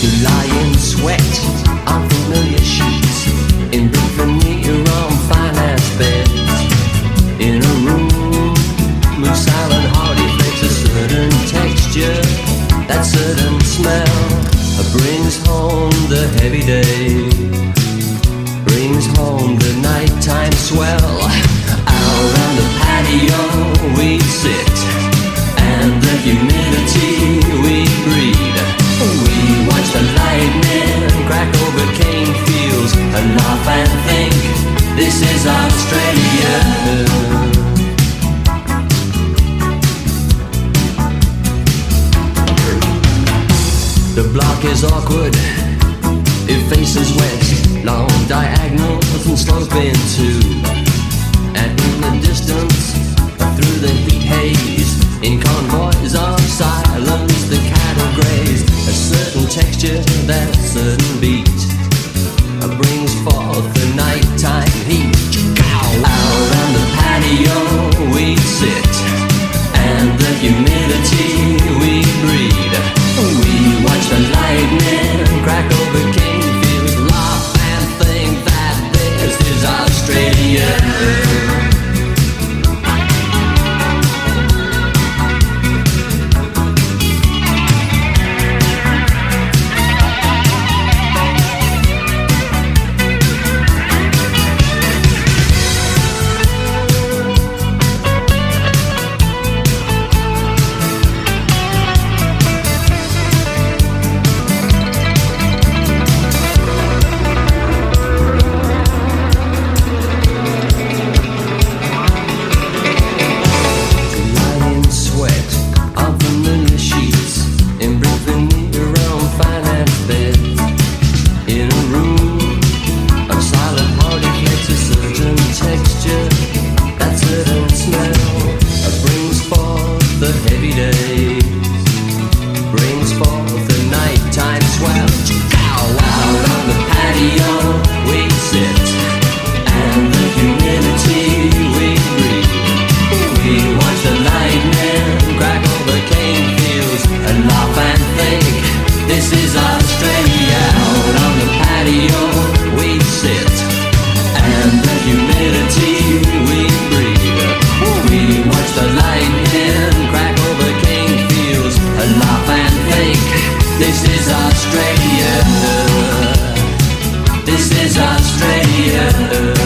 To lie in sweat on familiar sheets, in big veneer on finance beds, in a room with silent hearty flakes, a certain texture, that certain smell brings home the heavy day, brings home the nighttime swell. Out on the patio we'd sit, and the humidity we'd breathe. We watch the lightning crack over cane fields and laugh and think, this is Australia. The block is awkward, it faces west, long diagonals and sloping too. And in the distance, through the heat haze, in convoys of silence, the cattle graze. A certain texture, that certain beat brings forth the nighttime heat. Out on the patio we'd sit, and the humidity we'd breathe. We watch the lightning crack over cane fields, laugh and think that this is Australia. This is Australia. This is Australia.